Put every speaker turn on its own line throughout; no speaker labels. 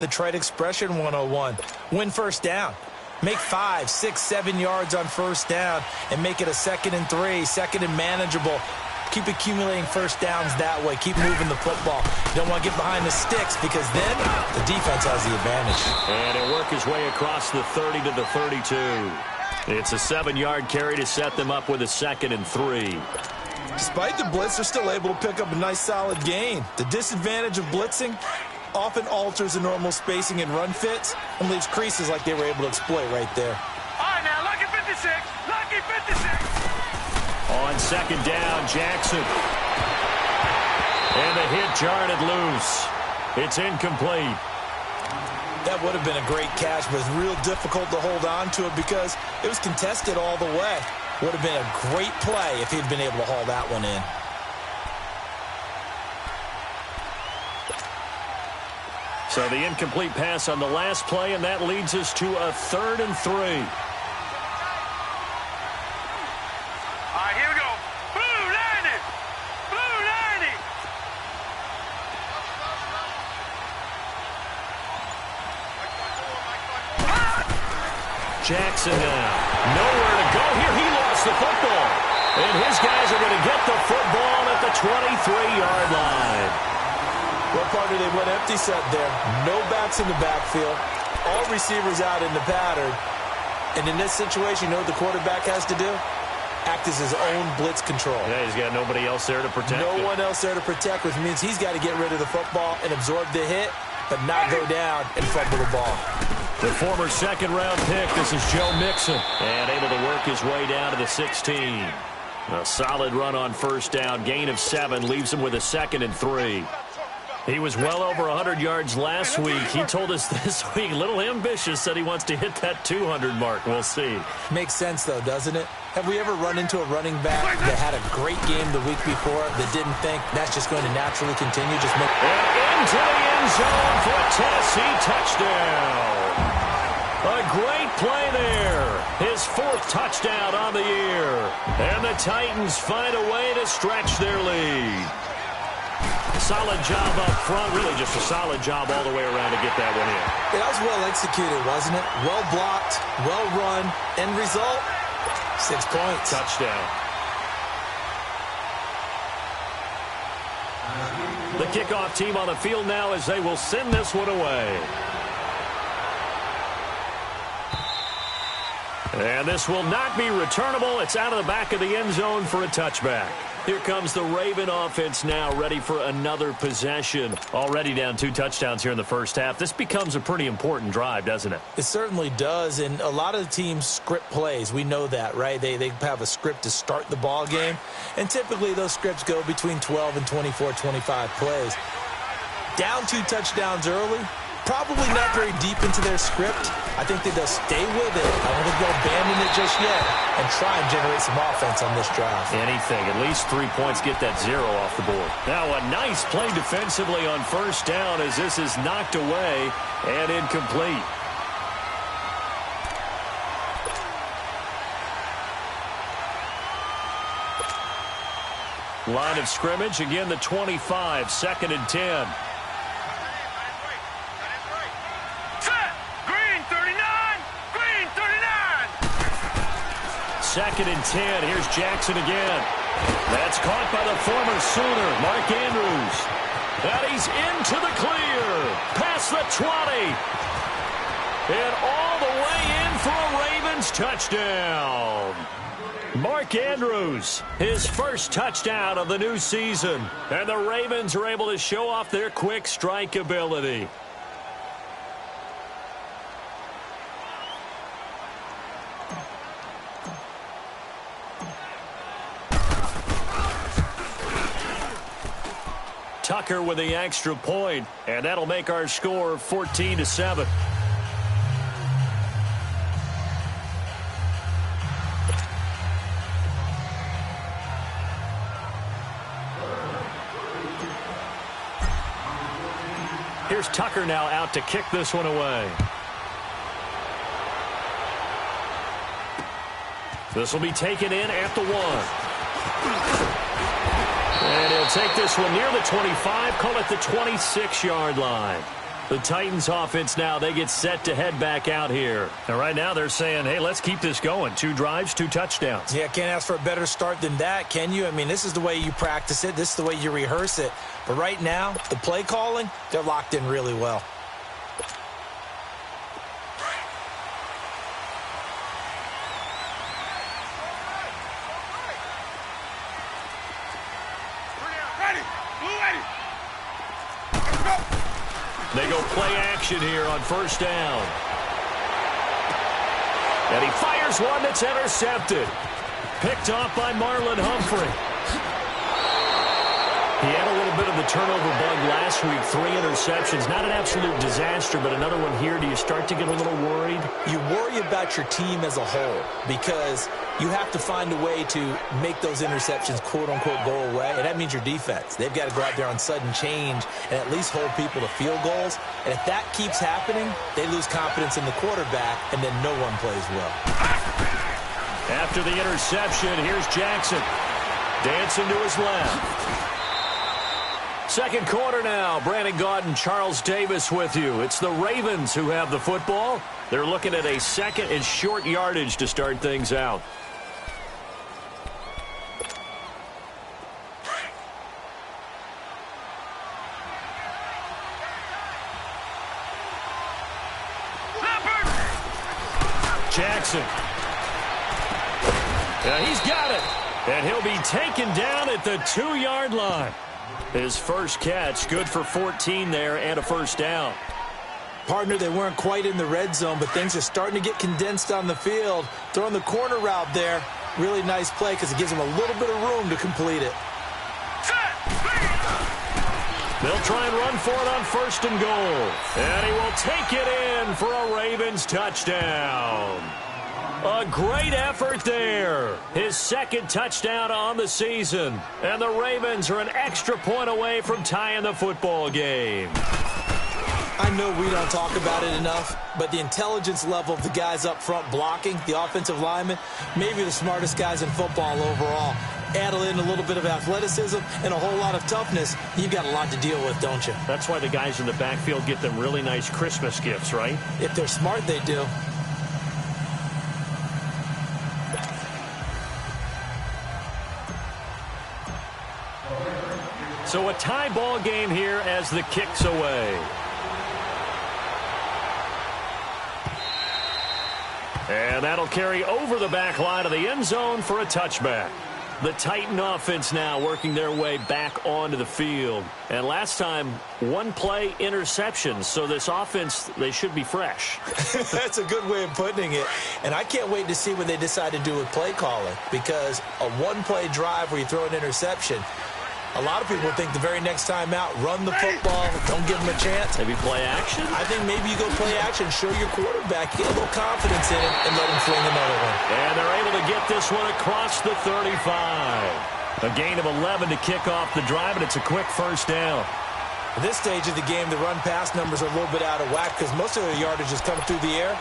The trade expression 101. Win first down. Make 5, 6, 7 yards on first down and make it a 2nd and 3, 2nd and manageable. Keep accumulating first downs that way. Keep moving the football. You don't want to get behind the sticks because then the defense has the advantage.
And he'll work his way across the 30 to the 32. It's a 7-yard carry to set them up with a 2nd and 3.
Despite the blitz, they're still able to pick up a nice solid gain. The disadvantage of blitzing often alters the normal spacing and run fits and leaves creases like they were able to exploit right there.
All right, now, lucky 56. Lucky 56.
On 2nd down, Jackson. And the hit jarred it loose. It's incomplete.
That would have been a great catch, but it's real difficult to hold on to it because it was contested all the way. Would have been a great play if he'd been able to haul that one in.
So the incomplete pass on the last play, and that leads us to a 3rd and 3.
All right, here we go. Blue 90. Blue 90.
Jackson now. Nowhere to go here. He lost the football. And his guys are going to get the football at the 23-yard line.
What part did they went empty set there? No backs in the backfield. All receivers out in the pattern. And in this situation, you know what the quarterback has to do? Act as his own blitz control.
Yeah, he's got nobody else there to protect
No one else there to protect, which means he's got to get rid of the football and absorb the hit, but not go down and fumble the ball.
The former 2nd-round pick, this is Joe Mixon. And able to work his way down to the 16. A solid run on first down. Gain of 7 leaves him with a 2nd and 3. He was well over 100 yards last week. He told us this week, a little ambitious, said he wants to hit that 200 mark. We'll see.
Makes sense, though, doesn't it? Have we ever run into a running back that had a great game the week before that didn't think that's just going to naturally continue? Just make
and into the end zone for a Tennessee touchdown. A great play there. His 4th touchdown on the year. And the Titans find a way to stretch their lead. Solid job up front. Really just a solid job all the way around to get that one in.
Yeah, that was well executed, wasn't it? Well blocked, well run. End result, 6 points.
Touchdown. The kickoff team on the field now as they will send this one away. And this will not be returnable. It's out of the back of the end zone for a touchback. Here comes the Raven offense now, ready for another possession. Already down 2 touchdowns here in the first half. This becomes a pretty important drive, doesn't it?
It certainly does, and a lot of the teams script plays. We know that, right? They have a script to start the ball game, and typically those scripts go between 12 and 24, 25 plays. Down 2 touchdowns early, probably not very deep into their script. I think that they'll stay with it. I don't think they'll abandon it just yet and try and generate some offense on this drive.
Anything. At least 3 points, get that 0 off the board. Now a nice play defensively on first down as this is knocked away and incomplete. Line of scrimmage, again the 25, 2nd and 10. Second and 10. Here's Jackson again. That's caught by the former Sooner, Mark Andrews. And he's into the clear. Past the 20. And all the way in for a Ravens touchdown. Mark Andrews, his first touchdown of the new season. And the Ravens are able to show off their quick strike ability. Tucker with the extra point, and that'll make our score 14-7. Here's Tucker now out to kick this one away. This will be taken in at the 1. And he'll take this one near the 25, call it the 26-yard line. The Titans offense now, they get set to head back out here. And right now they're saying, hey, let's keep this going. 2 drives, 2 touchdowns.
Yeah, can't ask for a better start than that, can you? I mean, this is the way you practice it. This is the way you rehearse it. But right now, the play calling, they're locked in really well.
They go play action here on first down. And he fires one that's intercepted. Picked off by Marlon Humphrey. He had a little bit of the turnover bug last week. 3 interceptions. Not an absolute disaster, but another one here. Do you start to get a little worried?
You worry about your team as a whole because you have to find a way to make those interceptions, quote-unquote, go away, and that means your defense. They've got to go out there on sudden change and at least hold people to field goals. And if that keeps happening, they lose confidence in the quarterback, and then no one plays well.
After the interception, here's Jackson. Dancing to his left. Second quarter now. Brandon Gaudin, Charles Davis with you. It's the Ravens who have the football. They're looking at a second and short yardage to start things out. Jackson. Yeah, he's got it. And he'll be taken down at the 2-yard line. His first catch, good for 14 there and a first down.
Partner, they weren't quite in the red zone, but things are starting to get condensed on the field. Throwing the corner route there, really nice play because it gives them a little bit of room to complete it.
They'll try and run for it on first and goal. And he will take it in for a Ravens touchdown. A great effort there. His second touchdown on the season. And the Ravens are an extra point away from tying the football game.
I know we don't talk about it enough, but the intelligence level of the guys up front blocking, the offensive linemen, maybe the smartest guys in football overall. Add in a little bit of athleticism and a whole lot of toughness, you've got a lot to deal with, don't you?
That's why the guys in the backfield get them really nice Christmas gifts, right?
If they're smart, they do.
So a tie ball game here as the kick's away. And that'll carry over the back line of the end zone for a touchback. The Titan offense now working their way back onto the field. And last time, 1 play interception. So this offense, they should be fresh.
That's a good way of putting it. And I can't wait to see what they decide to do with play calling. Because a 1-play drive where you throw an interception, a lot of people think the very next time out, run the football, don't give them a chance.
Maybe play action?
I think maybe you go play action, show your quarterback, get a little confidence in him, and let him fling another one.
And they're able to get this one across the 35. A gain of 11 to kick off the drive, and it's a quick first down.
At this stage of the game, the run-pass numbers are a little bit out of whack because most of their yardage is coming through the air.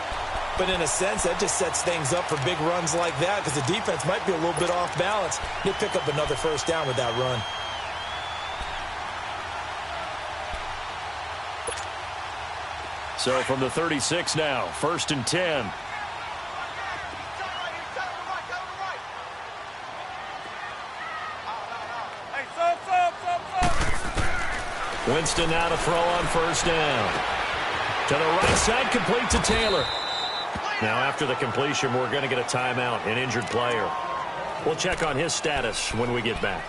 But in a sense, that just sets things up for big runs like that because the defense might be a little bit off balance. They pick up another first down with that run.
So from the 36 now, 1st and 10. Winston now to throw on first down. To the right side, complete to Taylor. Now after the completion, we're going to get a timeout, an injured player. We'll check on his status when we get back.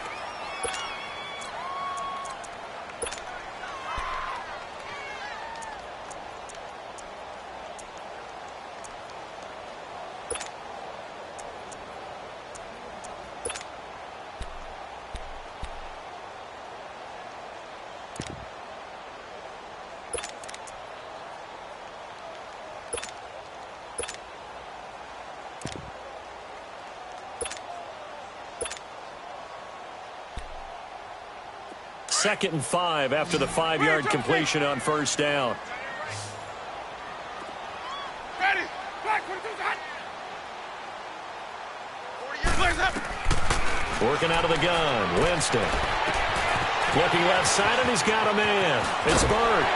Second and 5 after the 5-yard completion on first down.
Ready.
Working out of the gun. Winston. Looking left side, and he's got a man. It's Bird.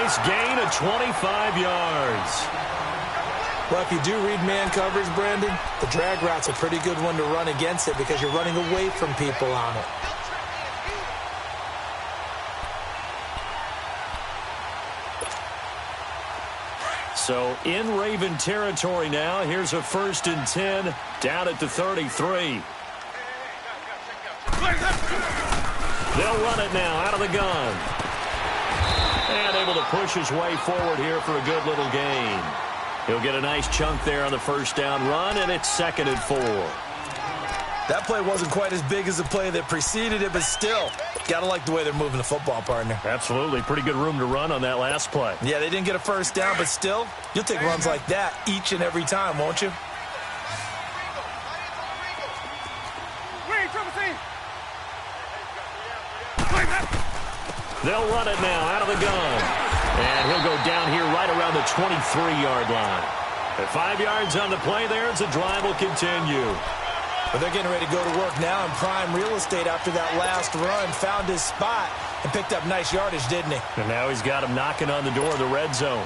nice gain of 25 yards.
Well, if you do read man coverage, Brandon, the drag route's a pretty good one to run against it because you're running away from people on it.
So in Raven territory now. Here's a 1st and 10 down at the 33. They'll run it now out of the gun. And able to push his way forward here for a good little gain. He'll get a nice chunk there on the 1st down run, and it's 2nd and 4.
That play wasn't quite as big as the play that preceded it, but still, got to like the way they're moving the football, partner.
Absolutely. Pretty good room to run on that last play.
Yeah, they didn't get a 1st down, but still, you'll take runs like that each and every time, won't you?
They'll run it now out of the gun. And he'll go down here right around the 23-yard line. At 5 yards on the play there, the drive will continue.
But they're getting ready to go to work now in prime real estate after that last run. Found his spot and picked up nice yardage, didn't he?
And now he's got him knocking on the door of the red zone.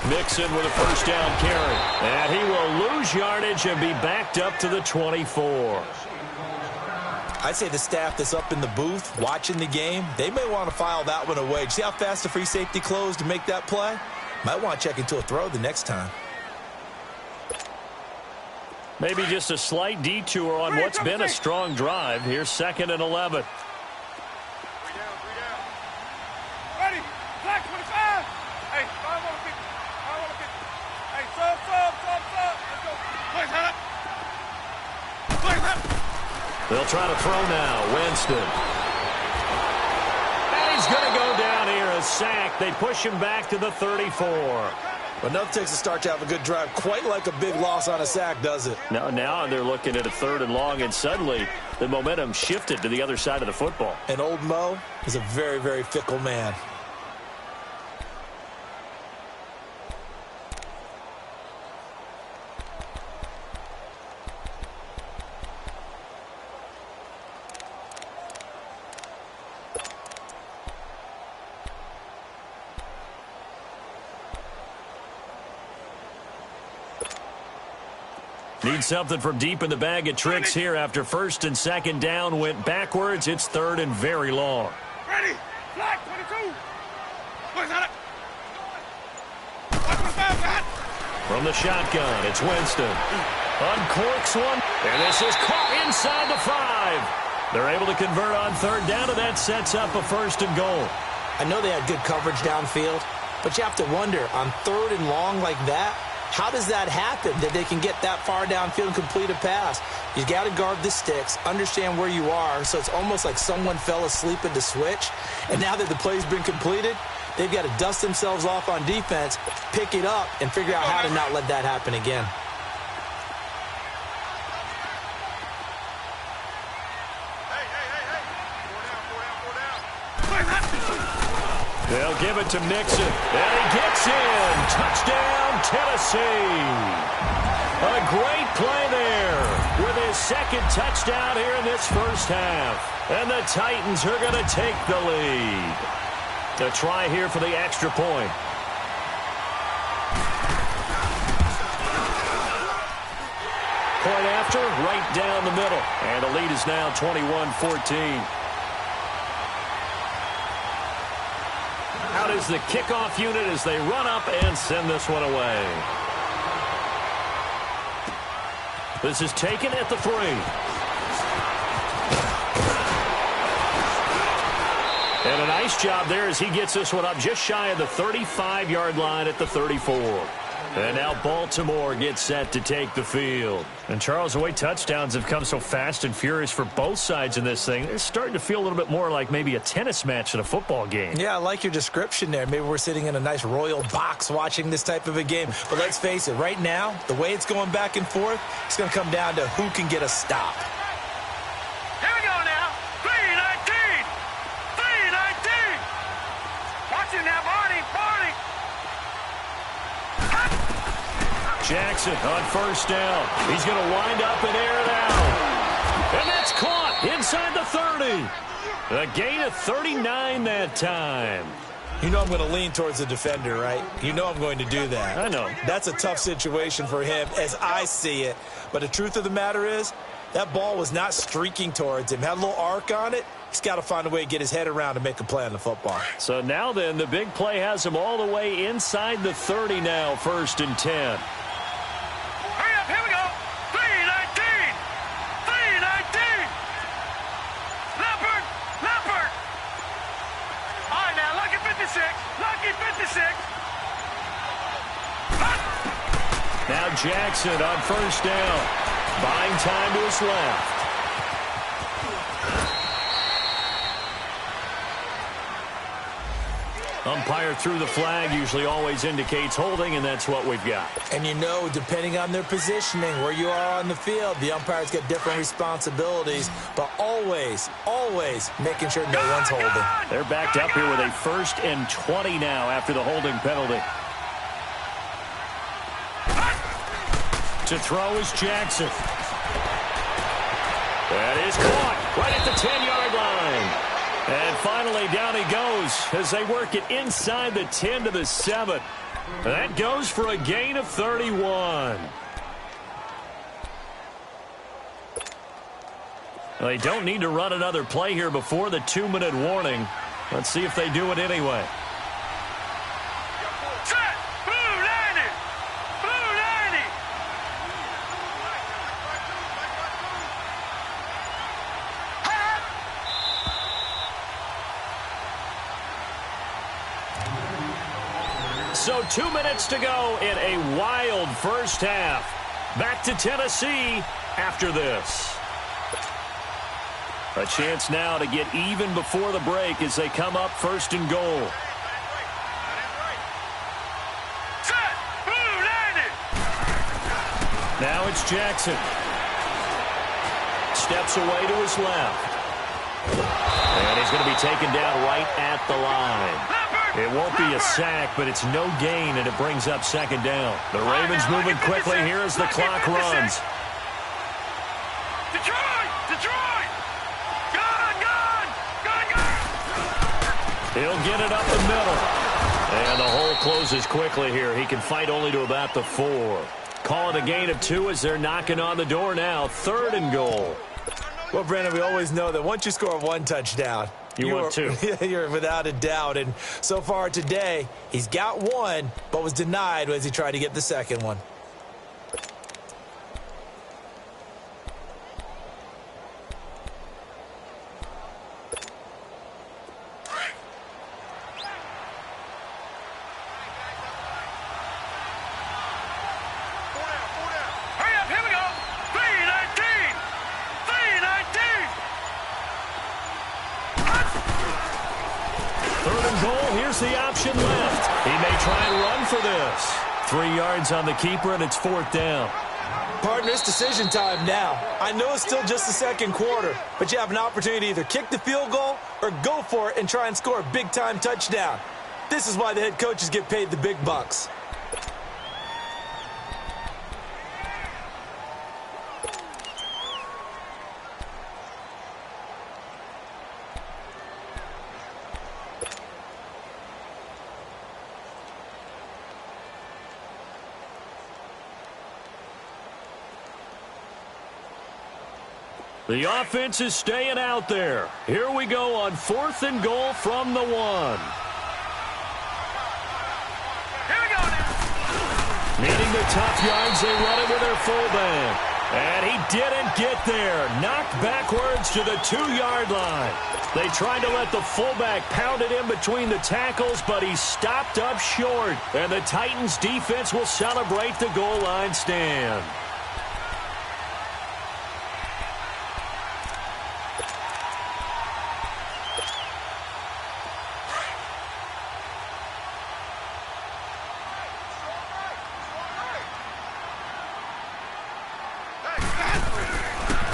Mixon with a 1st down carry. And he will lose yardage and be backed up to the 24.
I'd say the staff that's up in the booth watching the game, they may want to file that one away. See how fast the free safety closed to make that play? Might want to check into a throw the next time.
Maybe just a slight detour on what's been a strong drive. Here's 2nd and 11.
Ready? Black 25. Hey, 550. 550. Hey, sub. Let's go. Black, head up. Black, head up.
They'll try to throw now. Winston. And he's going to go down here. A sack. They push him back to the 34.
But nothing takes a start to have a good drive quite like a big loss on a sack, does it?
Now they're looking at a 3rd and long, and suddenly the momentum shifted to the other side of the football.
And old Mo is a very, very fickle man.
Need something from deep in the bag of tricks here after 1st and 2nd down went backwards. It's 3rd and very long.
Ready? Black 22. Black, head up. Black 25, got.
From the shotgun, it's Winston. Uncorks one, and this is caught inside the 5. They're able to convert on 3rd down, and that sets up a 1st and goal.
I know they had good coverage downfield, but you have to wonder, on 3rd and long like that, how does that happen, that they can get that far downfield and complete a pass? You got to guard the sticks, understand where you are, so it's almost like someone fell asleep at the switch, and now that the play's been completed, they've got to dust themselves off on defense, pick it up, and figure out how to not let that happen again.
They'll give it to Mixon, and he gets in. Touchdown, Tennessee. A great play there with his 2nd touchdown here in this 1st half. And the Titans are going to take the lead. The try here for the extra point. Point after, right down the middle. And the lead is now 21-14. Out is the kickoff unit as they run up and send this one away. This is taken at the 3. And a nice job there as he gets this one up just shy of the 35-yard line at the 34. And now Baltimore gets set to take the field. And, Charles, the way touchdowns have come so fast and furious for both sides in this thing, it's starting to feel a little bit more like maybe a tennis match in a football game.
Yeah, I like your description there. Maybe we're sitting in a nice royal box watching this type of a game. But let's face it, right now, the way it's going back and forth, it's going to come down to who can get a stop.
Here we go now. 319. 319. Watch it now, Barney.
Jackson on first down. He's going to wind up and air it out. And that's caught inside the 30. A gain of 39 that time.
You know I'm going to lean towards the defender, right? You know I'm going to do that.
I know.
That's a tough situation for him as I see it. But the truth of the matter is, that ball was not streaking towards him. Had a little arc on it. He's got to find a way to get his head around and make a play on the football.
So now then, the big play has him all the way inside the 30 now, 1st and 10.
Hurry up, here we go. 3-19. 3-19. Leopard. All right, now, lucky 56. Lucky 56.
Now Jackson on first down. Buying time to his left. Umpire threw the flag, usually always indicates holding, and that's what we've got.
And you know, depending on their positioning, where you are on the field, the umpires get different responsibilities, but always making sure no one's holding.
They're backed up here with a 1st and 20 now after the holding penalty. To throw is Jackson. That is caught right at the 10-yard line. And finally, down he goes as they work it inside the 10 to the 7. That goes for a gain of 31. They don't need to run another play here before the 2-minute warning. Let's see if they do it anyway.
Set. Blue 90. Blue 90.
So 2 minutes to go in a wild first half. Back to Tennessee after this. A chance now to get even before the break as they come up 1st and goal.
Set. Blue 90.
Now it's Jackson. Steps away to his left. And he's going to be taken down right at the line. It won't be a sack, but it's no gain, and it brings up 2nd down. The Ravens moving quickly here as the clock runs.
Detroit! Gun!
He'll get it up the middle. And the hole closes quickly here. He can fight only to about the 4. Call it a gain of 2 as they're knocking on the door now. 3rd and goal.
Well, Brandon, we always know that once you score 1 touchdown,
you want 2.
You're without a doubt. And so far today, he's got 1, but was denied as he tried to get the 2nd one.
The option left. He may try and run for this. 3 yards on the keeper, and it's 4th down.
Partner, it's decision time now. I know it's still just the 2nd quarter, but you have an opportunity to either kick the field goal or go for it and try and score a big-time touchdown. This is why the head coaches get paid the big bucks.
The offense is staying out there. Here we go on 4th and goal from the 1.
Here we go now.
Needing the tough yards, they run it with their fullback. And he didn't get there. Knocked backwards to the 2-yard line. They tried to let the fullback pound it in between the tackles, but he stopped up short. And the Titans defense will celebrate the goal line stand.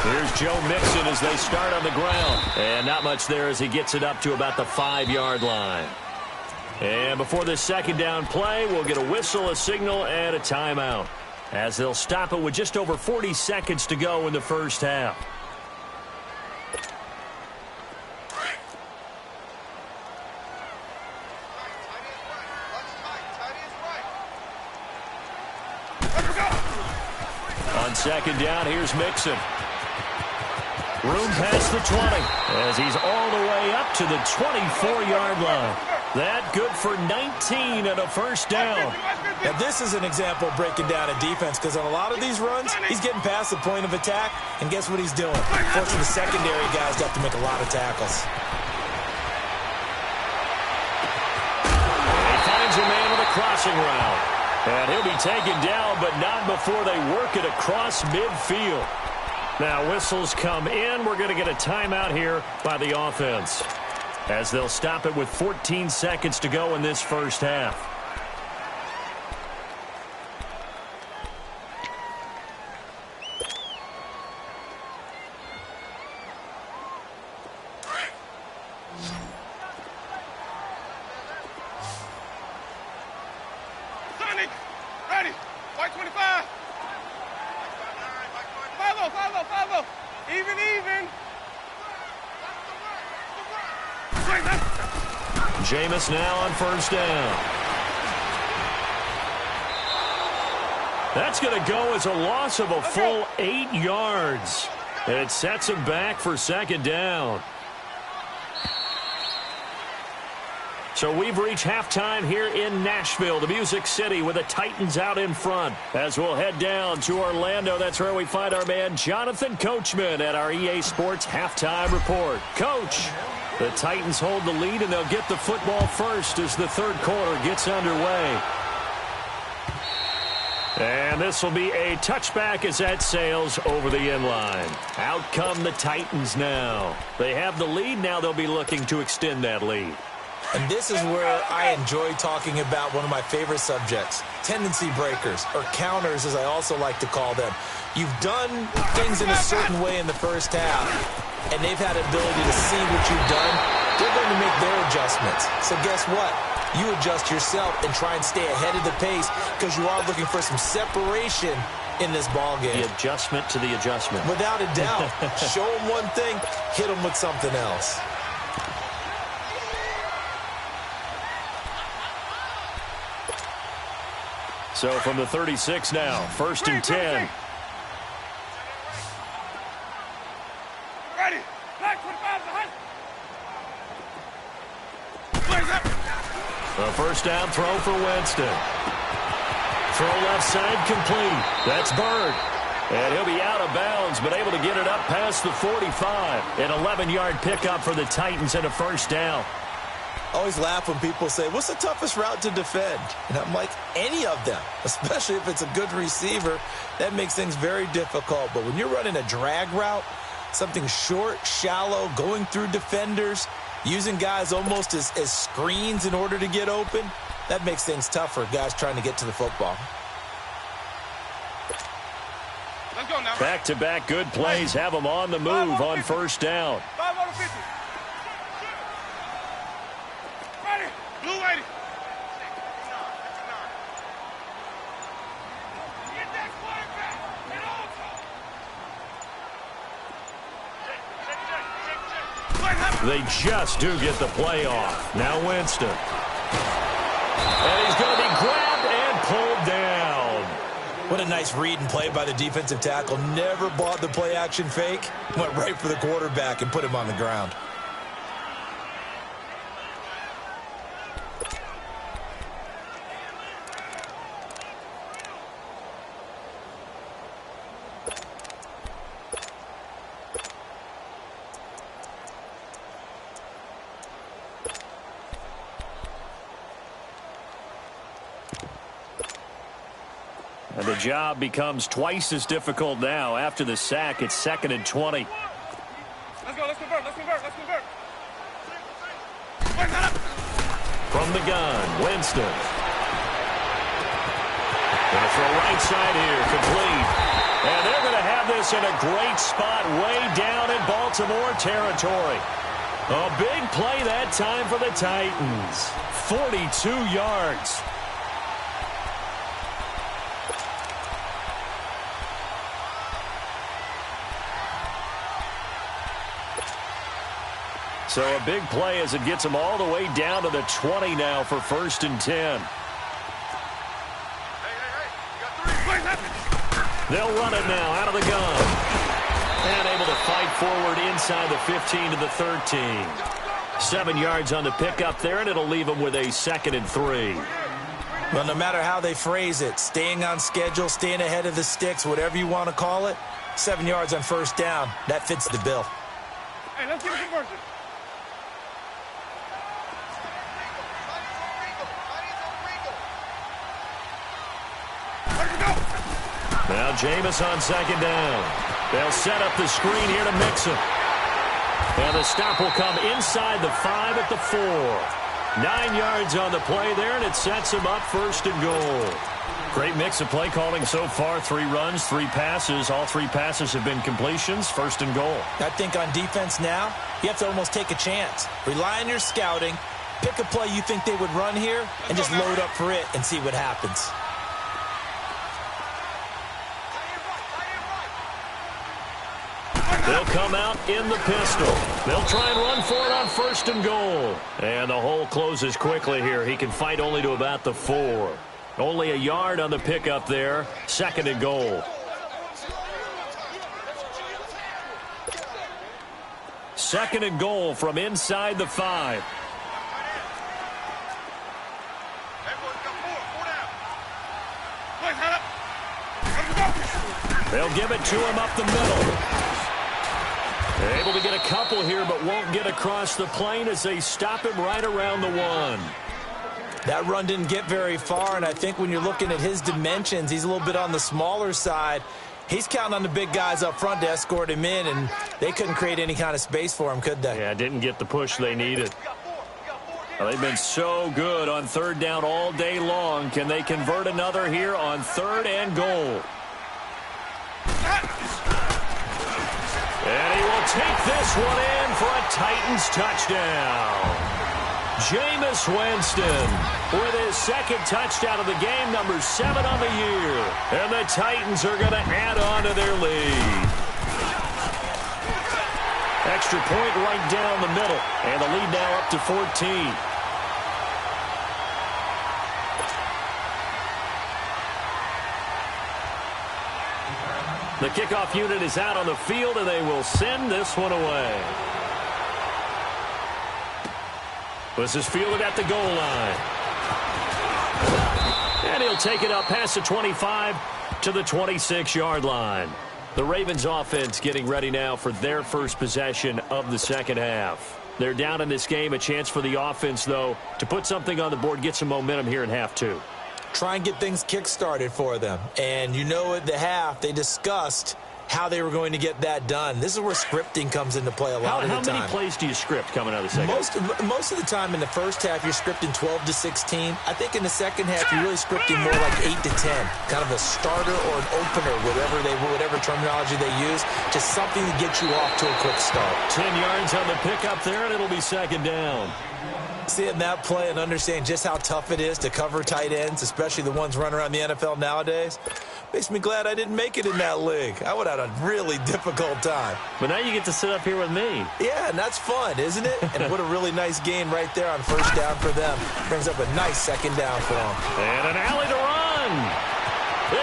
Here's Joe Mixon as they start on the ground. And not much there as he gets it up to about the 5-yard line. And before this 2nd down play, we'll get a whistle, a signal, and a timeout. as they'll stop it with just over 40 seconds to go in the first half. On second down, here's Mixon. Room past the 20 as he's all the way up to the 24-yard line. That good for 19 and a first down.
Now, this is an example of breaking down a defense because on a lot of these runs, he's getting past the point of attack, and guess what he's doing? Forcing the secondary guys to have to make a lot of tackles.
He finds a man with a crossing route. And he'll be taken down, but not before they work it across midfield. Now, whistles come in. We're going to get a timeout here by the offense, as they'll stop it with 14 seconds to go in this first half.
Ready. White 25. 5-0. Even.
Jameis now on first down. That's going to go as a loss of a full 8 yards. And it sets him back for second down. So we've reached halftime here in Nashville, the Music City, with the Titans out in front. As we'll head down to Orlando, that's where we find our man Jonathan Coachman at our EA Sports Halftime Report. Coach, the Titans hold the lead, and they'll get the football first as the third quarter gets underway. And this will be a touchback as that sails over the end line. Out come the Titans now. They have the lead. Now they'll be looking to extend that lead.
And this is where I enjoy talking about one of my favorite subjects, tendency breakers, or counters as I also like to call them. You've done things in a certain way in the first half, and they've had an ability to see what you've done. They're going to make their adjustments. So guess what? You adjust yourself and try and stay ahead of the pace because you are looking for some separation in this ball game.
The adjustment to the adjustment.
Without a doubt. Show them one thing, hit them with something else.
So from the 36 now, first and 10.
Ready. Black 25 behind.
A first down throw for Winston. Throw left side complete. That's Bird. And he'll be out of bounds, but able to get it up past the 45. An 11-yard pickup for the Titans and a first down.
I always laugh when people say, what's the toughest route to defend? And I'm like, any of them, especially if it's a good receiver. That makes things very difficult. But when you're running a drag route, something short, shallow, going through defenders, using guys almost as screens in order to get open, that makes things tough for guys trying to get to the football.
Let's go now.
Back-to-back good plays have them on the move on first down.
5 over 50. Ready. Blue 80. Get that quarterback. Get on.
They just do get the play off. Now Winston. And he's going to be grabbed and pulled down.
What a nice read and play by the defensive tackle. Never bought the play-action fake. Went right for the quarterback and put him on the ground.
And the job becomes twice as difficult now. After the sack, it's 2nd and 20.
Let's go. Let's convert.
From the gun, Winston. Gonna throw right side here, complete. And they're going to have this in a great spot way down in Baltimore territory. A big play that time for the Titans. 42 yards. So a big play as it gets them all the way down to the 20 now for 1st and 10. They'll run it now out of the gun. And able to fight forward inside the 15 to the 13. 7 yards on the pickup there, and it'll leave them with a 2nd and 3.
Well, no matter how they phrase it, staying on schedule, staying ahead of the sticks, whatever you want to call it, 7 yards on 1st down, that fits the bill.
Hey, let's get a conversion.
Now Jameis on 2nd down. They'll set up the screen here to mix him. And the stop will come inside the 5 at the 4. 9 yards on the play there, and it sets him up 1st and goal. Great mix of play calling so far. 3 runs, 3 passes. All 3 passes have been completions. 1st and goal.
I think on defense now, you have to almost take a chance. Rely on your scouting. Pick a play you think they would run here and just load up for it and see what happens.
They'll come out in the pistol. They'll try and run for it on 1st and goal. And the hole closes quickly here. He can fight only to about the 4. Only a yard on the pickup there. 2nd and goal. 2nd and goal from inside the 5. They'll give it to him up the middle. Able to get a couple here, but won't get across the plane as they stop him right around the 1.
That run didn't get very far, and I think when you're looking at his dimensions, he's a little bit on the smaller side. He's counting on the big guys up front to escort him in, and they couldn't create any kind of space for him, could they?
Yeah, didn't get the push they needed. Well, they've been so good on 3rd down all day long. Can they convert another here on 3rd and goal? And he will take this one in for a Titans touchdown. Jameis Winston with his 2nd touchdown of the game, number 7 on the year. And the Titans are going to add on to their lead. Extra point right down the middle. And the lead now up to 14. The kickoff unit is out on the field, and they will send this one away. This is fielded at the goal line. And he'll take it up past the 25 to the 26-yard line. The Ravens offense getting ready now for their first possession of the 2nd half. They're down in this game. A chance for the offense, though, to put something on the board, get some momentum here in half 2.
Try and get things kick-started for them. And you know at the half, they discussed how they were going to get that done. This is where scripting comes into play a lot of the time.
How many plays do you script coming out of the 2nd half?
Most of the time in the 1st half, you're scripting 12 to 16. I think in the 2nd half, you're really scripting more like 8 to 10. Kind of a starter or an opener, whatever terminology they use. Just something to get you off to a quick start.
10 yards on the pickup there, and it'll be 2nd down.
Seeing that play and understand just how tough it is to cover tight ends, especially the ones running around the NFL nowadays, makes me glad I didn't make it in that league. I would have had a really difficult time.
But now you get to sit up here with me.
Yeah, and that's fun, isn't it? And what a really nice gain right there on 1st down for them. Brings up a nice 2nd down for them.
And an alley to run.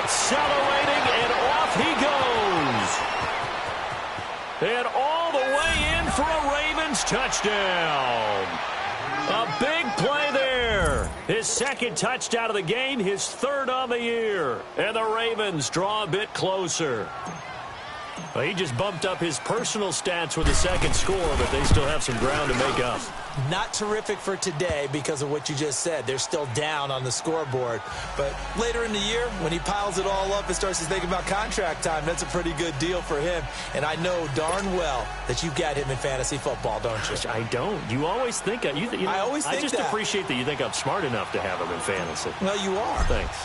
Accelerating, and off he goes. And all the way in for a Ravens touchdown. A big play there. His 2nd touchdown of the game, his 3rd on the year. And the Ravens draw a bit closer. Well, he just bumped up his personal stats with a 2nd score, but they still have some ground to make up.
Not terrific for today because of what you just said. They're still down on the scoreboard. But later in the year, when he piles it all up and starts to think about contract time, that's a pretty good deal for him. And I know darn well that you've got him in fantasy football, don't you?
I don't. You always think I
always think
I just
that.
appreciate that you think I'm smart enough to have him in fantasy.
Well, you are.
Thanks.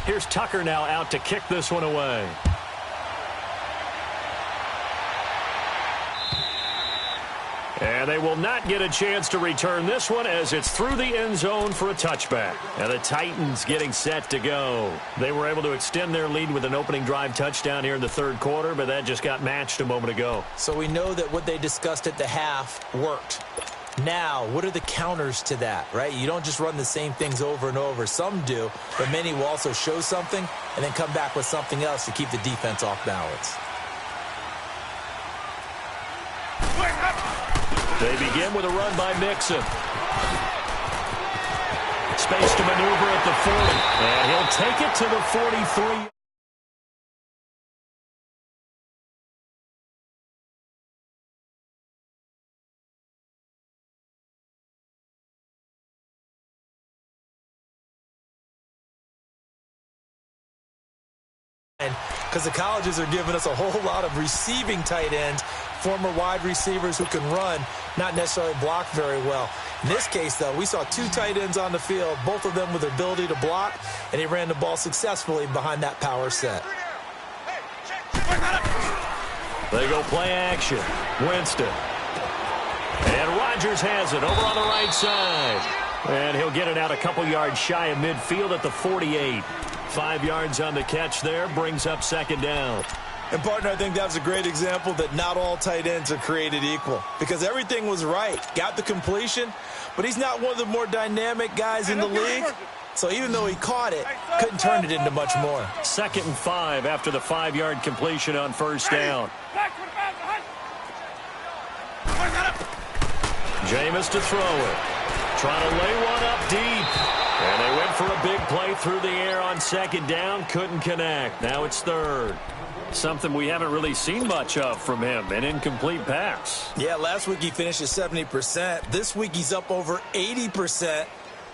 Here's Tucker now out to kick this one away. And they will not get a chance to return this one as it's through the end zone for a touchback. And the Titans getting set to go. They were able to extend their lead with an opening drive touchdown here in the third quarter, but that just got matched a moment ago.
So we know that what they discussed at the half worked. Now, what are the counters to that, right? You don't just run the same things over and over. Some do, but many will also show something and then come back with something else to keep the defense off balance.
They begin with a run by Mixon. Space to maneuver at the 40. And he'll take it to the 43.
Because the colleges are giving us a whole lot of receiving tight ends, former wide receivers who can run, not necessarily block very well. In this case, though, we saw two tight ends on the field, both of them with the ability to block, and he ran the ball successfully behind that power set.
They go play action. Winston. And Rodgers has it over on the right side. And he'll get it out a couple yards shy of midfield at the 48. 5 yards on the catch there, brings up second down.
And, partner, I think that was a great example that not all tight ends are created equal because everything was right. Got the completion, but he's not one of the more dynamic guys in the league. So even though he caught it, couldn't turn it into much more.
2nd and 5 after the 5-yard completion on first down. Jameis to throw it. Trying to lay one up deep. And they went for a big play through the air on second down. Couldn't connect. Now it's third. Something we haven't really seen much of from him, an incomplete pass.
Yeah, last week he finished at 70%. This week he's up over 80%.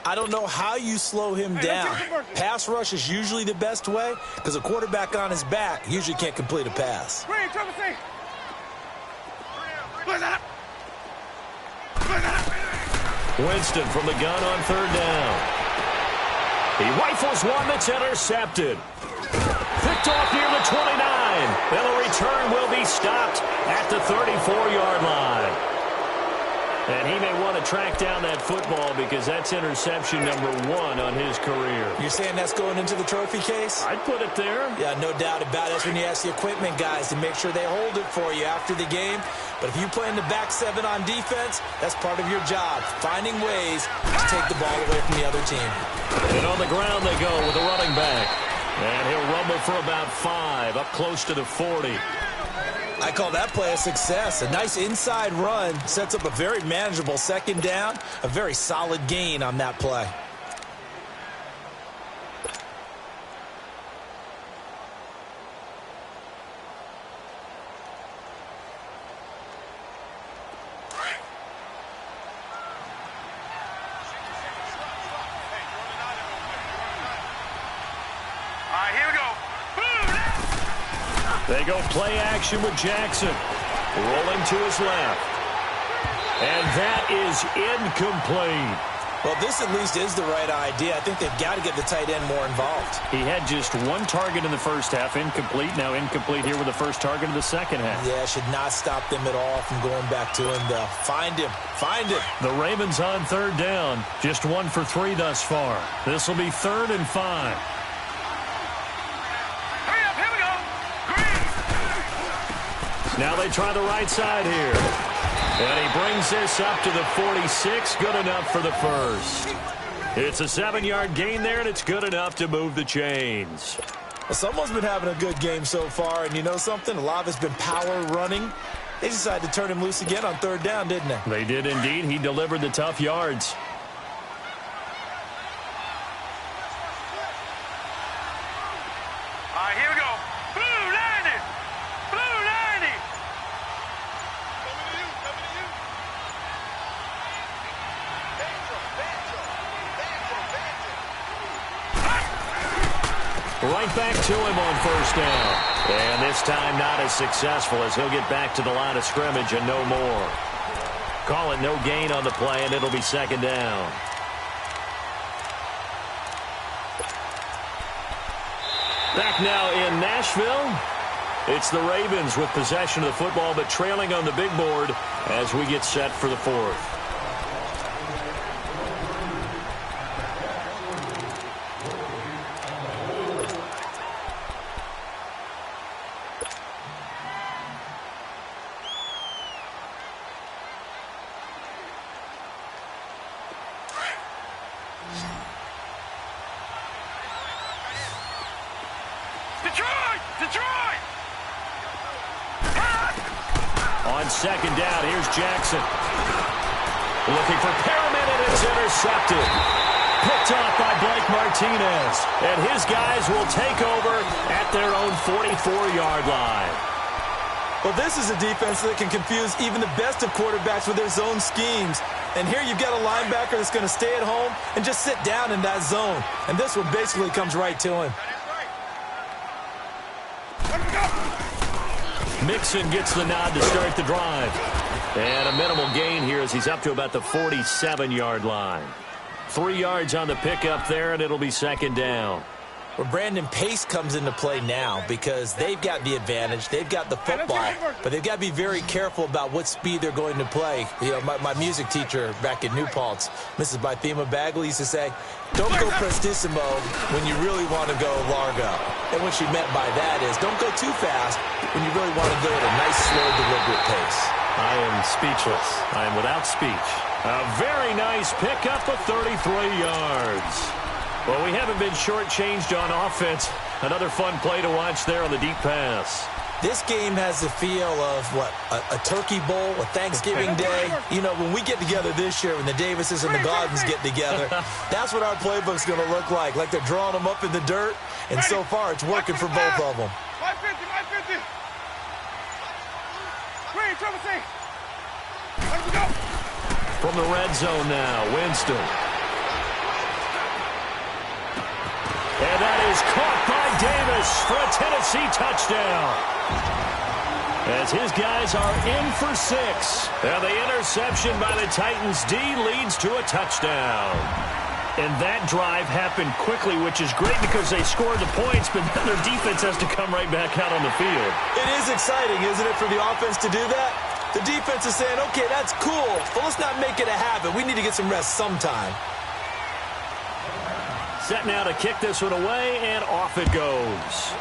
I don't know how you slow him down. Pass rush is usually the best way because a quarterback on his back usually can't complete a pass.
Winston from the gun on third down. He rifles one that's intercepted. Picked off near the 29. And the return will be stopped at the 34-yard line. And he may want to track down that football because that's interception number 1 on his career.
You're saying that's going into the trophy case?
I'd put it there.
Yeah, no doubt about it. That's when you ask the equipment guys to make sure they hold it for you after the game. But if you play in the back 7 on defense, that's part of your job, finding ways to take the ball away from the other team.
And on the ground they go with a running back. And he'll rumble for about 5, up close to the 40.
I call that play a success. A nice inside run sets up a very manageable second down, a very solid gain on that play.
They go play action with Jackson. Rolling to his left. And that is incomplete.
Well, this at least is the right idea. I think they've got to get the tight end more involved.
He had just 1 target in the first half. Incomplete. Now incomplete here with the first target of the second half.
Yeah, should not stop them at all from going back to him, though. Find him. Find him.
The Ravens on third down. Just 1 for 3 thus far. This will be 3rd and 5. Now they try the right side here. And he brings this up to the 46. Good enough for the first. It's a 7-yard gain there, and it's good enough to move the chains.
Well, someone's been having a good game so far, and you know something? A lot of it's been power running. They decided to turn him loose again on third down, didn't they?
They did indeed. He delivered the tough yards.
Here we go. Blue 90. Blue 90.
Right back to him on first down. And this time not as successful as he'll get back to the line of scrimmage and no more. Call it no gain on the play, and it'll be second down. Back now in Nashville. It's the Ravens with possession of the football, but trailing on the big board as we get set for the fourth.
Detroit!
On second down, here's Jackson. Looking for Perriman, and it's intercepted. Picked off by Blake Martinez. And his guys will take over at their own 44-yard line.
Well, this is a defense that can confuse even the best of quarterbacks with their zone schemes. And here you've got a linebacker that's going to stay at home and just sit down in that zone. And this one basically comes right to him.
Mixon gets the nod to start the drive. And a minimal gain here as he's up to about the 47-yard line. 3 yards on the pickup there, and it'll be second down.
Well, Brandon, pace comes into play now because they've got the advantage. They've got the football, but they've got to be very careful about what speed they're going to play. You know, my music teacher back in New Paltz, Mrs. Bythema Bagley, used to say, don't go prestissimo when you really want to go largo. And what she meant by that is don't go too fast when you really want to go at a nice, slow, deliberate pace.
I am speechless. I am without speech. A very nice pickup of 33 yards. Well, we haven't been shortchanged on offense. Another fun play to watch there on the deep pass.
This game has the feel of, what, a turkey bowl, a Thanksgiving day. You know, when we get together this year, when the Davises and the Gardens get together, that's what our playbook's going to look like they're drawing them up in the dirt, and so far it's working for both of them.
550. Green, trouble C. Let's go.
From the red zone now, Winston. And that is caught by Davis for a Tennessee touchdown. As his guys are in for 6. And the interception by the Titans D leads to a touchdown. And that drive happened quickly, which is great because they scored the points, but then their defense has to come right back out on the field.
It is exciting, isn't it, for the offense to do that? The defense is saying, okay, that's cool, but let's not make it a habit. We need to get some rest sometime.
Set now to kick this one away, and off it goes.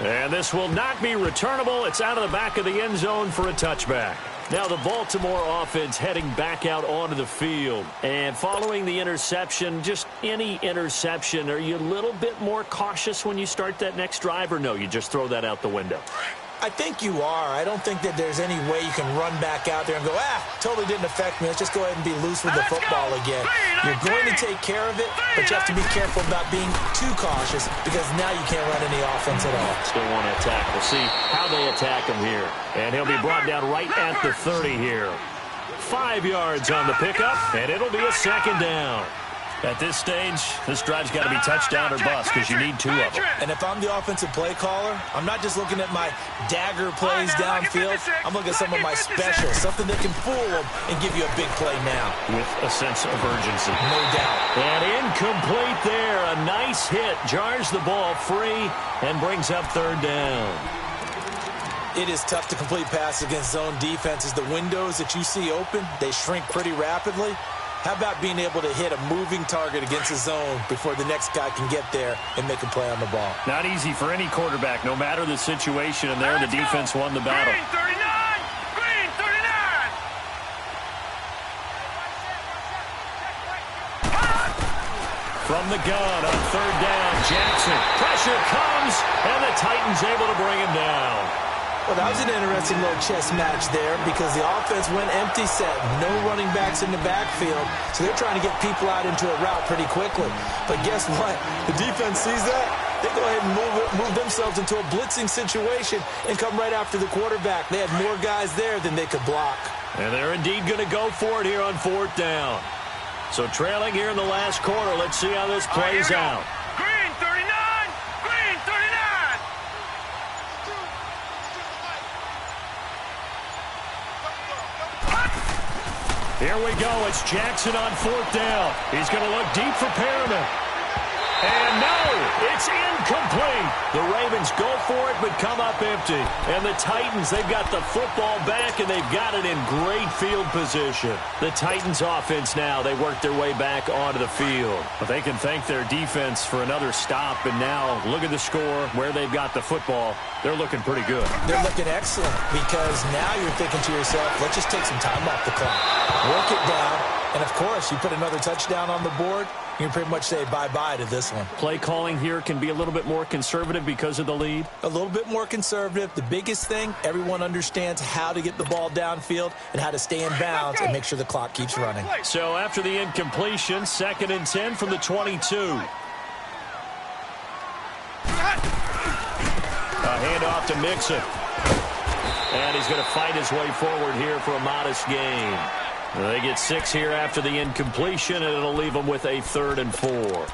And this will not be returnable. It's out of the back of the end zone for a touchback. Now the Baltimore offense heading back out onto the field. And following the interception, just any interception, are you a little bit more cautious when you start that next drive, or no, you just throw that out the window?
I think you are. I don't think that there's any way you can run back out there and go, totally didn't affect me. Let's just go ahead and be loose with the football again. You're going to take care of it, but you have to be careful about being too cautious because now you can't run any offense at all.
Still want to attack. We'll see how they attack him here. And he'll be brought down right at the 30 here. 5 yards on the pickup, and it'll be a second down. At this stage, this drive's got to be touchdown or bust because you need 2 of them.
And if I'm the offensive play caller, I'm not just looking at my dagger plays downfield. I'm looking at some of my specials, something that can fool them and give you a big play now.
With a sense of urgency.
No doubt.
And incomplete there. A nice hit. Jars the ball free and brings up third down.
It is tough to complete passes against zone defenses. The windows that you see open, they shrink pretty rapidly. How about being able to hit a moving target against a zone before the next guy can get there and make a play on the ball?
Not easy for any quarterback, no matter the situation, and there the defense won the battle.
Green 39! Green 39!
From the gun on third down, Jackson. Pressure comes, and the Titans able to bring him down.
Well, that was an interesting little chess match there because the offense went empty set. No running backs in the backfield, so they're trying to get people out into a route pretty quickly. But guess what? The defense sees that. They go ahead and move themselves into a blitzing situation and come right after the quarterback. They had more guys there than they could block.
And they're indeed going to go for it here on fourth down. So trailing here in the last quarter. Let's see how this plays out.
Green 39! Green 39!
Here we go. It's Jackson on fourth down. He's going to look deep for Perriman. And no, it's incomplete. The Ravens go for it but come up empty. And the Titans, they've got the football back, and they've got it in great field position. The Titans offense now, they work their way back onto the field. But they can thank their defense for another stop. And now, look at the score, where they've got the football. They're looking pretty good.
They're looking excellent because now you're thinking to yourself, let's just take some time off the clock. Work it down. And, of course, you put another touchdown on the board, you can pretty much say bye-bye to this one.
Play calling here can be a little bit more conservative because of the lead.
A little bit more conservative. The biggest thing, everyone understands how to get the ball downfield and how to stay in bounds and make sure the clock keeps running.
So after the incompletion, 2nd and 10 from the 22. A handoff to Mixon. And he's going to fight his way forward here for a modest gain. They get 6 here after the incompletion, and it'll leave them with a 3rd and 4.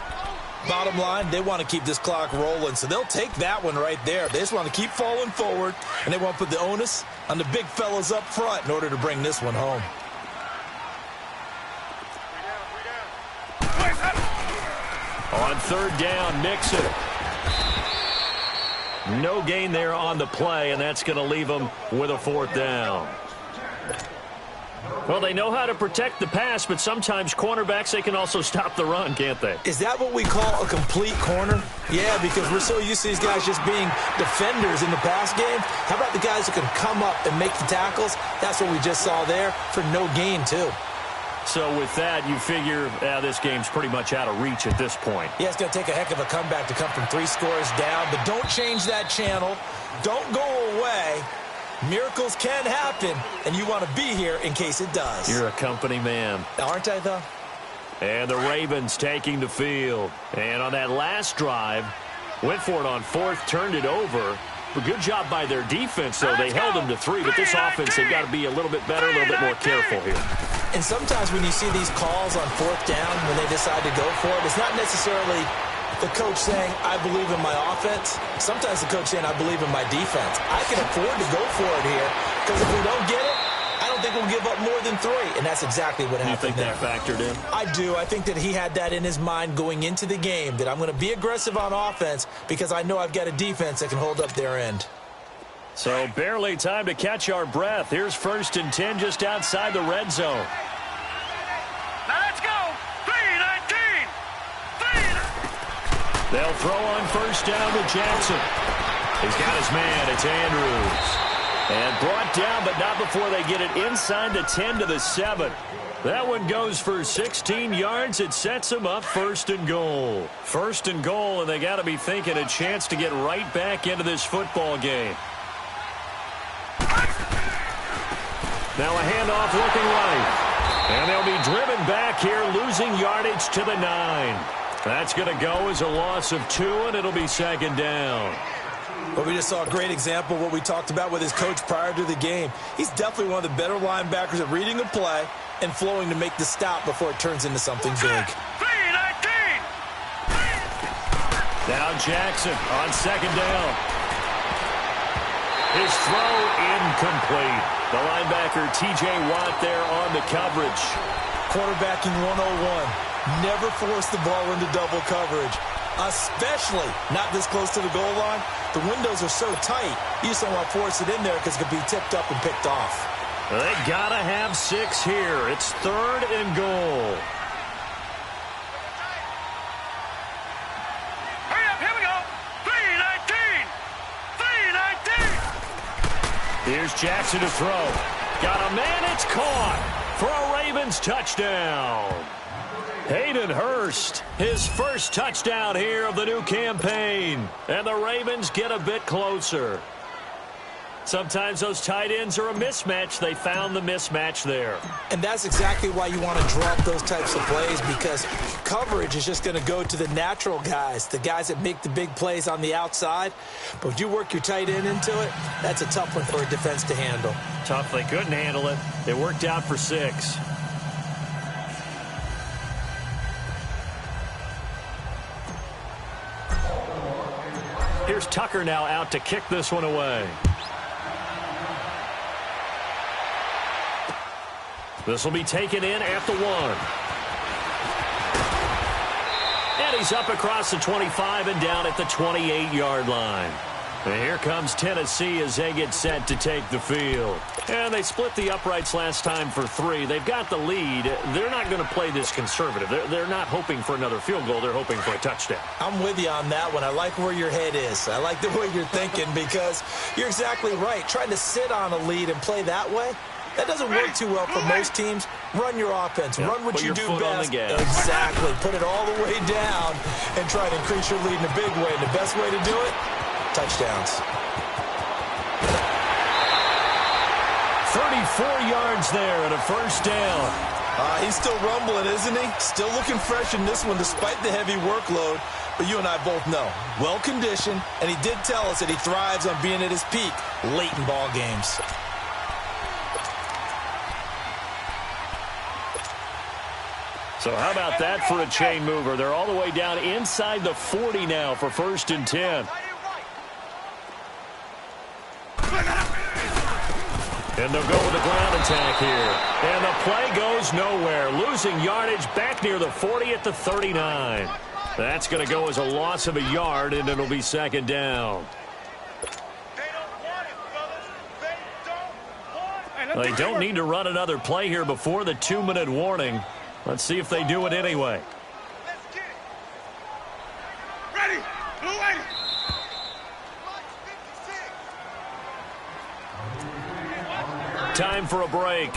Bottom line, they want to keep this clock rolling, so they'll take that one right there. They just want to keep falling forward, and they want to put the onus on the big fellas up front in order to bring this one home.
On 3rd down, Mixon. No gain there on the play, and that's going to leave them with a 4th down. Well, they know how to protect the pass, but sometimes cornerbacks, they can also stop the run, can't they?
Is that what we call a complete corner? Yeah, because we're so used to these guys just being defenders in the pass game. How about the guys who can come up and make the tackles? That's what we just saw there for no gain, too.
So with that, you figure this game's pretty much out of reach at this point.
Yeah, it's going to take a heck of a comeback to come from 3 scores down, but don't change that channel. Don't go away. Miracles can happen, and you want to be here in case it does.
You're a company man.
Aren't I, though?
And the Ravens taking the field. And on that last drive, went for it on 4th, turned it over. A good job by their defense, though. They held them to 3, but this offense, they've got to be a little bit better, a little bit more careful here.
And sometimes when you see these calls on 4th down, when they decide to go for it, it's not necessarily the coach saying, I believe in my offense. Sometimes the coach saying, I believe in my defense. I can afford to go for it here because if we don't get it, I don't think we'll give up more than 3. And that's exactly what happened there.
You think that factored in?
I do. I think that he had that in his mind going into the game, that I'm going to be aggressive on offense because I know I've got a defense that can hold up their end.
So barely time to catch our breath. Here's 1st and 10 just outside the red zone.
Now let's go. 3-19.
They'll throw on 1st down to Jackson. He's got his man. It's Andrews. And brought down, but not before they get it inside the 10 to the 7. That one goes for 16 yards. It sets them up 1st and goal. 1st and goal, and they got to be thinking a chance to get right back into this football game. Now a handoff looking right. And they'll be driven back here, losing yardage to the 9. That's going to go as a loss of 2, and it'll be 2nd down.
Well, we just saw a great example of what we talked about with his coach prior to the game. He's definitely one of the better linebackers at reading a play and flowing to make the stop before it turns into something big.
3-19.
Now Jackson on 2nd down. His throw incomplete. The linebacker T.J. Watt there on the coverage.
Quarterbacking 101. Never force the ball into double coverage, especially not this close to the goal line. The windows are so tight, you just don't want to force it in there because it could be tipped up and picked off.
They got to have 6 here. It's 3rd and goal.
Hurry up, here we go. 3-19.
Here's Jackson to throw. Got a man, it's caught for a Ravens touchdown. Hayden Hurst, his first touchdown here of the new campaign. And the Ravens get a bit closer. Sometimes those tight ends are a mismatch. They found the mismatch there.
And that's exactly why you want to draw up those types of plays, because coverage is just going to go to the natural guys, the guys that make the big plays on the outside. But if you work your tight end into it, that's a tough one for a defense to handle.
Tough. They couldn't handle it. It worked out for 6. Here's Tucker now out to kick this one away. This will be taken in at the 1. And he's up across the 25 and down at the 28-yard line. And here comes Tennessee as they get set to take the field. And they split the uprights last time for 3. They've got the lead. They're not going to play this conservative. They're not hoping for another field goal. They're hoping for a touchdown.
I'm with you on that one. I like where your head is. I like the way you're thinking because you're exactly right. Trying to sit on a lead and play that way, that doesn't work too well for most teams. Run your offense. Run what you do best. Exactly. Put it all the way down and try to increase your lead in a big way. And the best way to do it, touchdowns.
34 yards there and a first down.
He's still rumbling, isn't he? Still looking fresh in this one despite the heavy workload. But you and I both know, well-conditioned, and he did tell us that he thrives on being at his peak late in ball games.
So how about that for a chain mover? They're all the way down inside the 40 now for 1st and 10. And they'll go with a ground attack here. And the play goes nowhere. Losing yardage back near the 40 at the 39. That's going to go as a loss of a yard, and it'll be 2nd down. They don't need to run another play here before the 2-minute warning. Let's see if they do it anyway.
Let's get it. Ready. Blue 80.
Time for a break.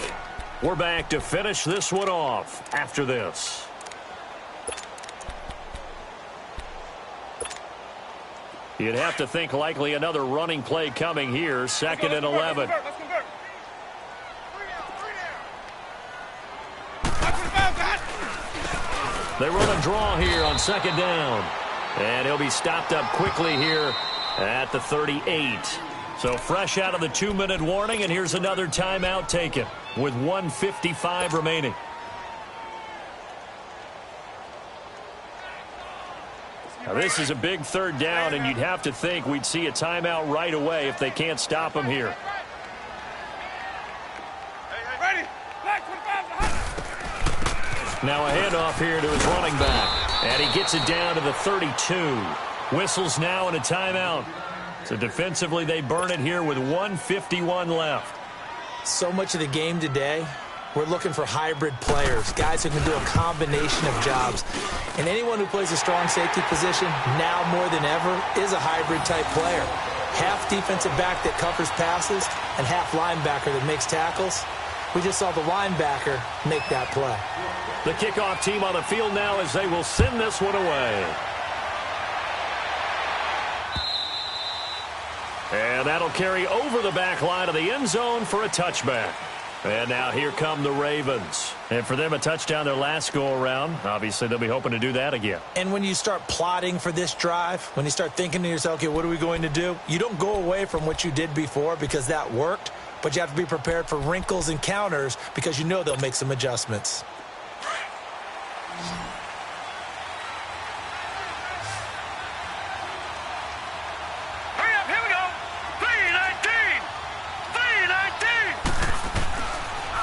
We're back to finish this one off after this. You'd have to think likely another running play coming here. 2nd and 11.
Let's convert.
They run a draw here on 2nd down. And he'll be stopped up quickly here at the 38. So fresh out of the 2-minute warning, and here's another timeout taken with 1:55 remaining. Now this is a big 3rd down, and you'd have to think we'd see a timeout right away if they can't stop him here.
Ready.
Now a handoff here to his running back. And he gets it down to the 32. Whistles now and a timeout. So defensively they burn it here with 1:51 left.
So much of the game today, we're looking for hybrid players, guys who can do a combination of jobs. And anyone who plays a strong safety position, now more than ever, is a hybrid-type player. Half defensive back that covers passes and half linebacker that makes tackles. We just saw the linebacker make that play.
The kickoff team on the field now as they will send this one away. And that'll carry over the back line of the end zone for a touchback. And now here come the Ravens. And for them, a touchdown their last go-around. Obviously, they'll be hoping to do that again.
And when you start plotting for this drive, when you start thinking to yourself, okay, what are we going to do? You don't go away from what you did before because that worked, but you have to be prepared for wrinkles and counters because you know they'll make some adjustments.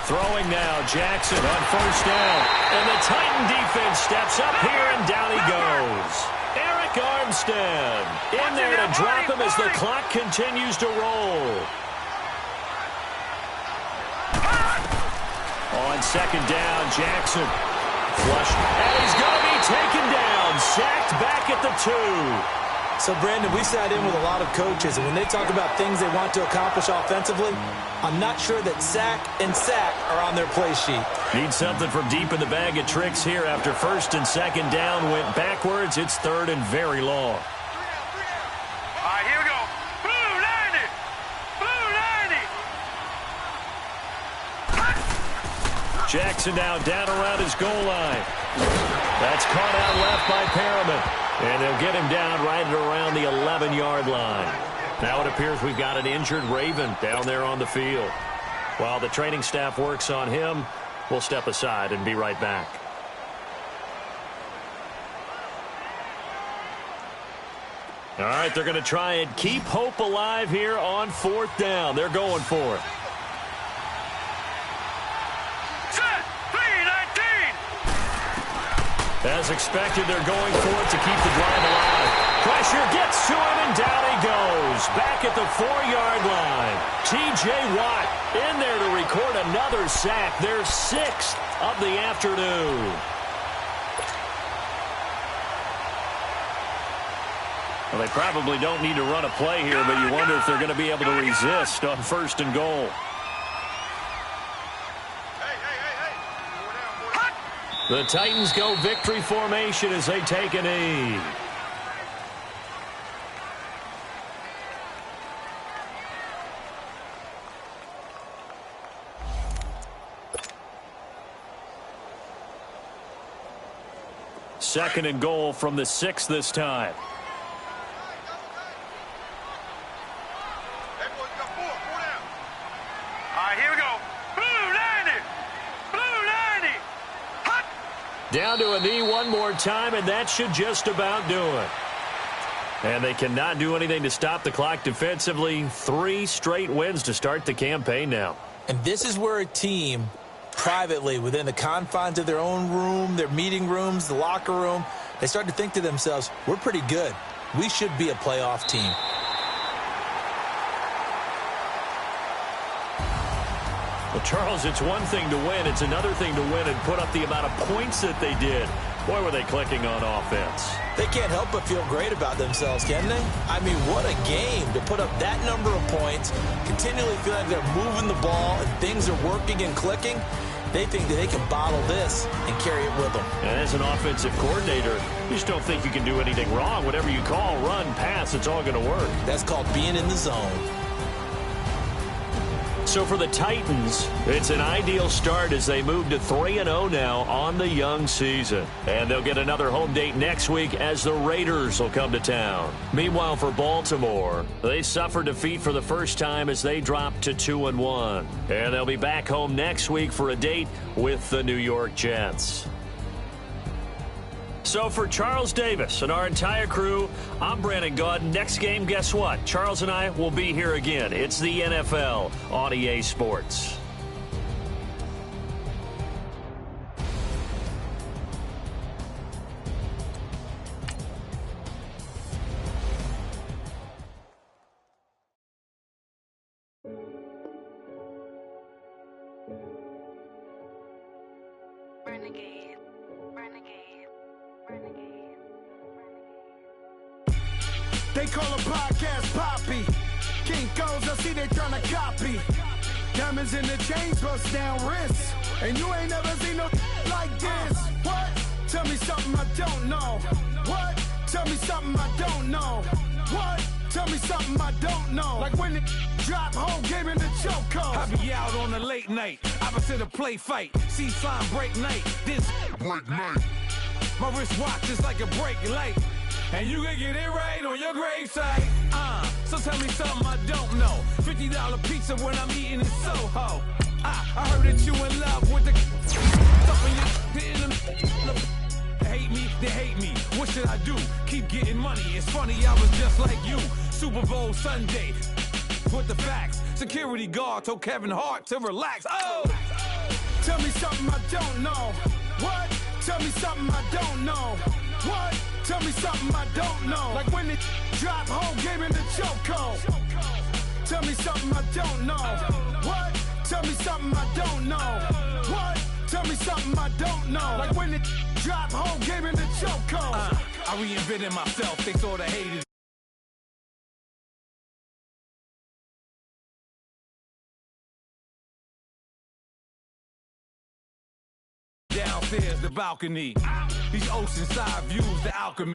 Throwing now, Jackson on 1st down. And the Titan defense steps up here, and down he goes. Eric Armstead in there to drop him as the clock continues to roll. On 2nd down, Jackson. Flush. And he's going to be taken down. Sacked back at the 2.
So, Brandon, we sat in with a lot of coaches, and when they talk about things they want to accomplish offensively, I'm not sure that sack and sack are on their play sheet.
Need something from deep in the bag of tricks here after 1st and 2nd down went backwards. It's 3rd and very long.
All right, here we go. Blue 90. Blue 90.
Jackson now down around his goal line. That's caught out left by Perriman. And they'll get him down right at around the 11-yard line. Now it appears we've got an injured Raven down there on the field. While the training staff works on him, we'll step aside and be right back. All right, they're going to try and keep hope alive here on 4th down. They're going for it. As expected, they're going for it to keep the drive alive. Pressure gets to him, and down he goes. Back at the 4-yard line. T.J. Watt in there to record another sack. Their 6th of the afternoon. Well, they probably don't need to run a play here, but you wonder if they're going to be able to resist on 1st and goal. The Titans go victory formation as they take a knee. Second and goal from the 6 this time. Down to a knee one more time, and that should just about do it. And they cannot do anything to stop the clock defensively. 3 straight wins to start the campaign now.
And this is where a team, privately, within the confines of their own room, their meeting rooms, the locker room, they start to think to themselves, we're pretty good. We should be a playoff team.
Well, Charles, it's one thing to win. It's another thing to win and put up the amount of points that they did. Boy, were they clicking on offense.
They can't help but feel great about themselves, can they? I mean, what a game to put up that number of points, continually feel like they're moving the ball and things are working and clicking. They think that they can bottle this and carry it with them.
And as an offensive coordinator, you just don't think you can do anything wrong. Whatever you call, run, pass, it's all going to work.
That's called being in the zone.
So for the Titans, it's an ideal start as they move to 3-0 now on the young season. And they'll get another home date next week as the Raiders will come to town. Meanwhile, for Baltimore, they suffered defeat for the first time as they dropped to 2-1. And they'll be back home next week for a date with the New York Jets. So for Charles Davis and our entire crew, I'm Brandon Gaud. Next game, guess what? Charles and I will be here again. It's the NFL on EA Sports.
They call a podcast Poppy. Kinkos, I see they tryna copy. Diamonds in the chains, bust down wrists. And you ain't never seen no like this. What? Tell me something I don't know. What? Tell me something I don't know. What? Tell me something I don't know. Like when it drop home, game in the chokehold. I be out on a late night, opposite a play fight. See sign break night, this break night. My wristwatch is like a break light. And you can get it right on your gravesite. So tell me something I don't know. $50 pizza when I'm eating in Soho. I heard that you in love with the stuff in your hate me, they hate me. What should I do? Keep getting money. It's funny, I was just like you. Super Bowl Sunday. With the facts. Security guard told Kevin Hart to relax. Oh! Tell me something I don't know. What? Tell me something I don't know. What? Tell me something I don't know. Like when it drop home, game in the chokehold. Tell me something I don't know. What? Tell me something I don't know. What? Tell me something I don't know. Like when it drop home, game in the chokehold. I reinvented myself, they sorta hated. Downstairs, the balcony. These oceanside views, the alchemy.